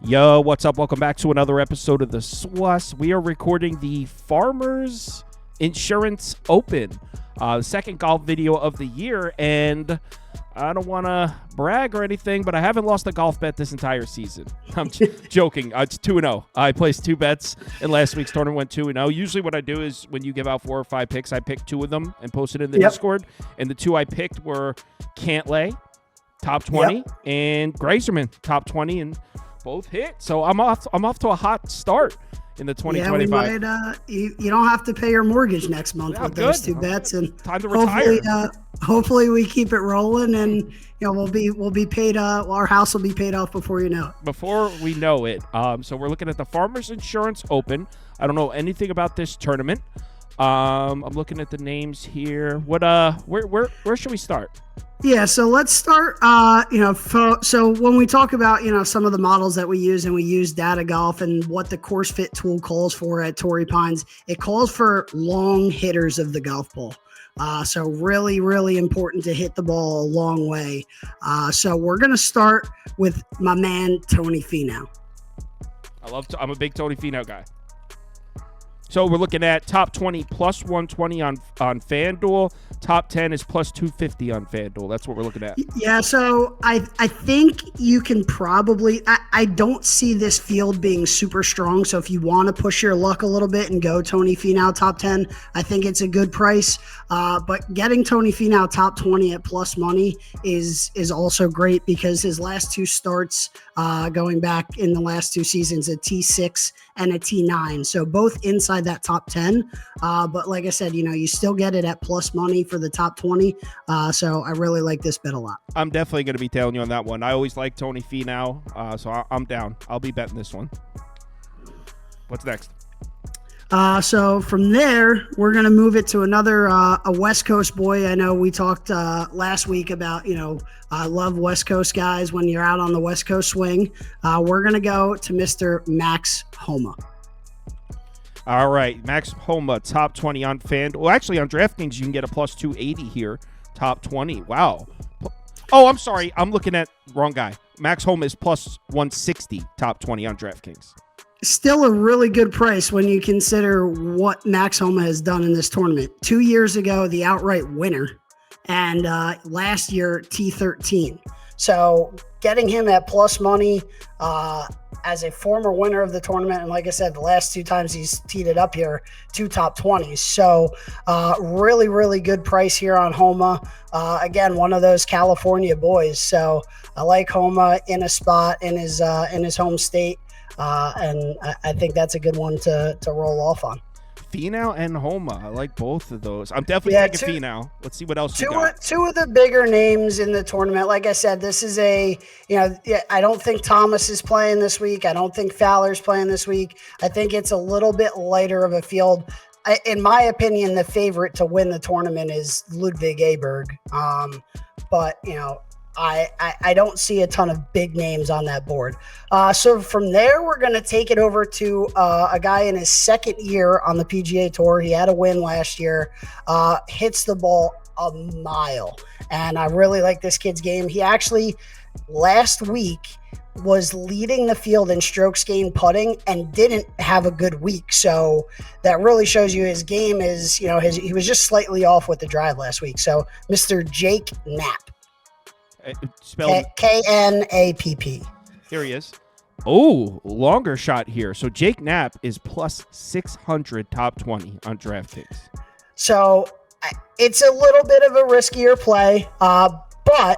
Yo, what's up? Welcome back to another episode of the SWUS. We are recording the Farmers Insurance Open, second golf video of the year, and I don't want to brag or anything, but I haven't lost a golf bet this entire season. I'm joking. It's 2-0. I placed 2 bets in last week's tournament, went 2-0. Usually what I do is when you give out 4 or 5 picks, I pick 2 of them and post it in the Discord, and the 2 I picked were Cantlay, top 20, and Grazerman, top 20, and both hit. So I'm off to a hot start in the 2025. Yeah, we might, you don't have to pay your mortgage next month with those 2 bets, and time to retire. Hopefully we keep it rolling, and we'll be paid. Our house will be paid off before you know it. Before we know it. So we're looking at the Farmers Insurance Open. I don't know anything about this tournament. I'm looking at the names here. Where should we start? Yeah, so let's start, so when we talk about, some of the models that we use, and we use Data Golf and what the course fit tool calls for at Torrey Pines, it calls for long hitters of the golf ball. So really, really important to hit the ball a long way. So we're going to start with my man, Tony Finau. I'm a big Tony Finau guy. So we're looking at top 20 plus 120 on FanDuel. Top 10 is plus 250 on FanDuel. That's what we're looking at. Yeah, so I think you can probably – I don't see this field being super strong. So if you want to push your luck a little bit and go Tony Finau top 10, I think it's a good price. But getting Tony Finau top 20 at plus money is also great, because his last 2 starts going back in the last 2 seasons, a T6 and a T9. So both inside that top 10. But like I said, you still get it at plus money for the top 20. So I really like this bet a lot. I'm definitely going to be tailing you on that one. I always like Tony Finau, so I'm down. I'll be betting this one. What's next? So from there, we're going to move it to another a West Coast boy. I know we talked last week about, I love West Coast guys when you're out on the West Coast swing. We're going to go to Mr. Max Homa. All right, Max Homa, top 20 on FanDuel. Well, actually, on DraftKings, you can get a plus 280 here, top 20. Wow. Oh, I'm sorry. I'm looking at wrong guy. Max Homa is plus 160, top 20 on DraftKings. Still a really good price when you consider what Max Homa has done in this tournament. 2 years ago, the outright winner, and last year, T13. So getting him at plus money as a former winner of the tournament, and like I said, the last 2 times he's teed it up here, 2 top 20s. So really, really good price here on Homa. Again, one of those California boys. So I like Homa in a spot in his home state. And I think that's a good one to roll off on. Finau and Homa. I like both of those. I'm definitely taking Finau. Let's see what else you got. 2 of the bigger names in the tournament. Like I said, this is I don't think Thomas is playing this week. I don't think Fowler's playing this week. I think it's a little bit lighter of a field. In my opinion, the favorite to win the tournament is Ludwig Aberg. But, I don't see a ton of big names on that board. So from there, we're going to take it over to a guy in his second year on the PGA Tour. He had a win last year, hits the ball a mile. And I really like this kid's game. He actually, last week, was leading the field in strokes gained putting and didn't have a good week. So that really shows you his game is, he was just slightly off with the drive last week. So Mr. Jake Knapp. Spelled Knapp. Here he is. Oh, longer shot here. So Jake Knapp is plus 600 top 20 on DraftKings. So it's a little bit of a riskier play, but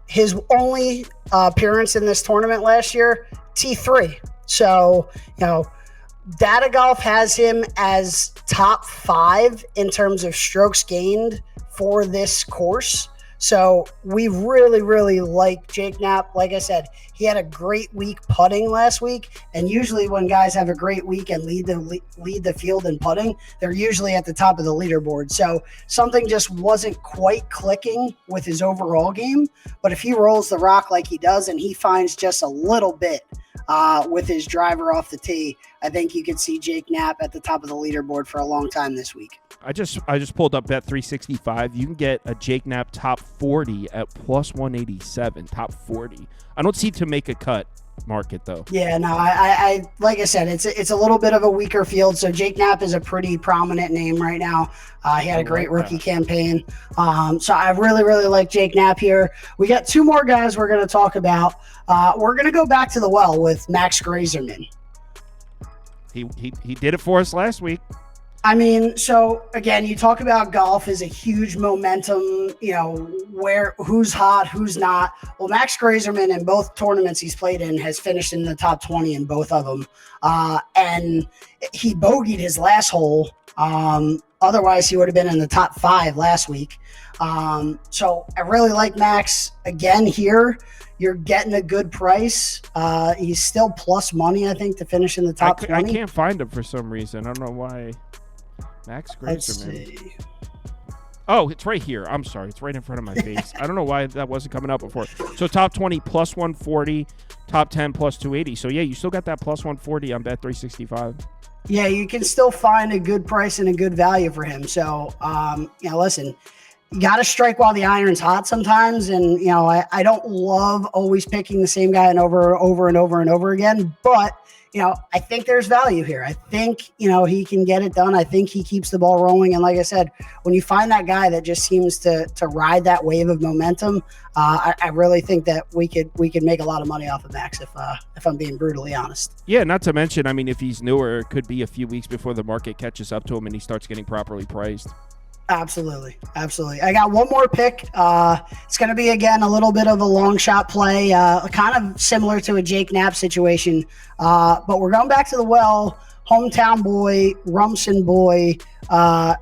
his only appearance in this tournament last year, T3. So, Data Golf has him as top 5 in terms of strokes gained for this course. So we really, really like Jake Knapp. Like I said, he had a great week putting last week. And usually when guys have a great week and lead the field in putting, they're usually at the top of the leaderboard. So something just wasn't quite clicking with his overall game. But if he rolls the rock like he does and he finds just a little bit with his driver off the tee, I think you could see Jake Knapp at the top of the leaderboard for a long time this week. I just pulled up Bet365. You can get a Jake Knapp top 40 at plus 187. Top 40. I don't see to make a cut market, though. Yeah, no, I like I said, it's a little bit of a weaker field. So Jake Knapp is a pretty prominent name right now. He had a great rookie campaign. So I really, really like Jake Knapp here. We got two more guys we're going to talk about. We're going to go back to the well with Max Grazerman. He did it for us last week. I mean, so again, you talk about golf is a huge momentum, who's hot, who's not. Well, Max Grazerman in both tournaments he's played in has finished in the top 20 in both of them. And he bogeyed his last hole. Otherwise, he would have been in the top 5 last week. So I really like Max. Again, here, you're getting a good price. He's still plus money, I think, to finish in the top 20. I can't find him for some reason. I don't know why. Max Grazerman. Oh, it's right here. I'm sorry. It's right in front of my face. I don't know why that wasn't coming up before. So top 20 plus 140, top 10 plus 280. So, yeah, you still got that plus 140 on Bet365. Yeah, you can still find a good price and a good value for him. So, listen, you got to strike while the iron's hot sometimes. And, I don't love always picking the same guy and over and over again. But, I think there's value here. I think, he can get it done. I think he keeps the ball rolling. And like I said, when you find that guy that just seems to ride that wave of momentum, I really think that we could make a lot of money off of Max if I'm being brutally honest. Yeah, not to mention, I mean, if he's newer, it could be a few weeks before the market catches up to him and he starts getting properly priced. Absolutely. I got one more pick. It's going to be, again, a little bit of a long shot play, kind of similar to a Jake Knapp situation. But we're going back to the well, hometown boy, Rumson boy,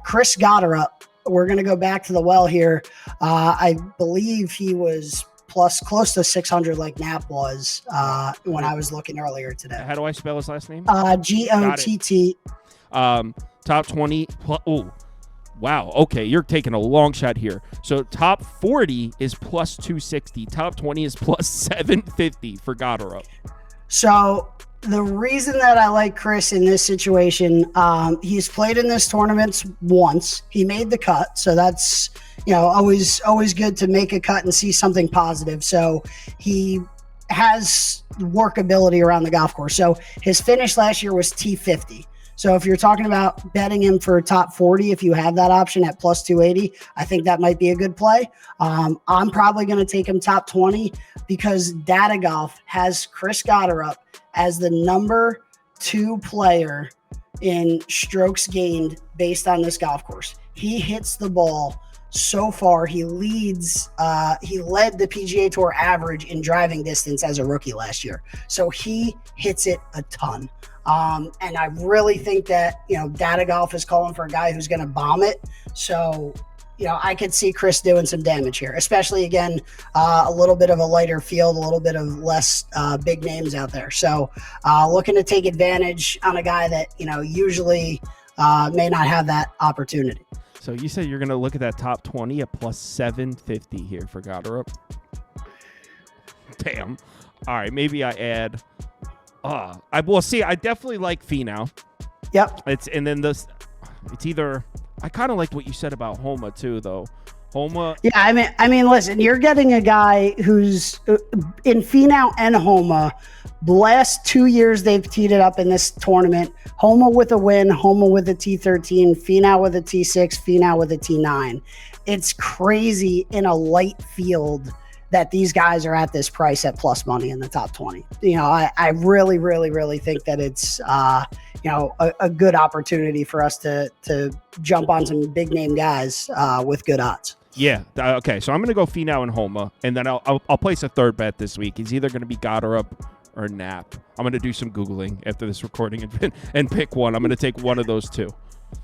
Chris Gotterup. We're going to go back to the well here. I believe he was close to 600 like Knapp was when I was looking earlier today. How do I spell his last name? Gott. Top 20. Wow. Okay, you're taking a long shot here. So top 40 is plus 260. Top 20 is plus 750 for Gotterup. So the reason that I like Chris in this situation, he's played in this tournament once. He made the cut, so that's always good to make a cut and see something positive. So he has workability around the golf course. So his finish last year was T50. So if you're talking about betting him for top 40, if you have that option at plus 280, I think that might be a good play. I'm probably going to take him top 20 because Data Golf has Chris Gotterup as the number 2 player in strokes gained based on this golf course. He hits the ball so far. He leads. He led the PGA Tour average in driving distance as a rookie last year. So he hits it a ton. And I really think that, Data Golf is calling for a guy who's going to bomb it. So, I could see Chris doing some damage here, especially, again, a little bit of a lighter field, a little bit of less big names out there. So looking to take advantage on a guy that, usually may not have that opportunity. So you said you're going to look at that top 20 at plus 750 here for Gotterup. Damn. All right, maybe I add... I definitely like Finau. Yep. It's either I kind of liked what you said about Homa too, though. Homa. Yeah, I mean, listen, you're getting a guy who's in Finau and Homa. The last 2 years they've teed it up in this tournament. Homa with a win, Homa with a T13, Finau with a T6, Finau with a T9. It's crazy in a light field that these guys are at this price at plus money in the top 20. I really, really, really think that it's, a good opportunity for us to jump on some big name guys with good odds. Yeah. Okay. So I'm going to go Finau and Homa, and then I'll place a third bet this week. It's either going to be Gotterup or Knap. I'm going to do some Googling after this recording and pick one. I'm going to take one of those two.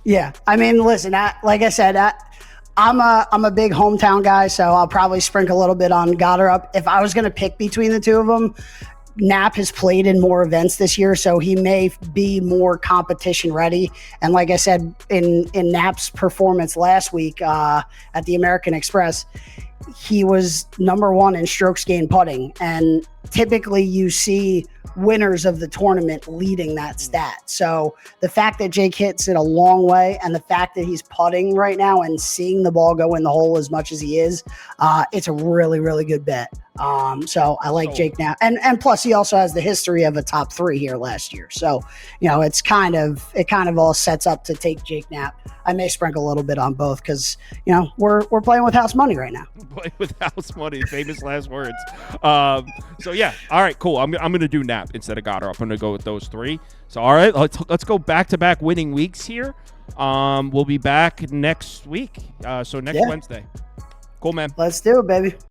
Yeah. I mean, listen, like I said, I'm a big hometown guy, so I'll probably sprinkle a little bit on Gotterup. If I was going to pick between the two of them, Knap has played in more events this year, so he may be more competition ready. And like I said, in Knap's performance last week at the American Express, he was number 1 in strokes gained putting. And typically you see winners of the tournament leading that stat. So the fact that Jake hits it a long way and the fact that he's putting right now and seeing the ball go in the hole as much as he is, it's a really, really good bet. So I like Jake now. And plus he also has the history of a top 3 here last year. So, it kind of all sets up to take Jake Knapp. I may sprinkle a little bit on both because, we're playing with house money right now. Playing with house money, famous last words. So yeah. All right, cool. I'm going to do Knapp instead of Goddard. I'm going to go with those 3. So, all right, let's go back-to-back winning weeks here. We'll be back next week. So next Wednesday. Cool, man. Let's do it, baby.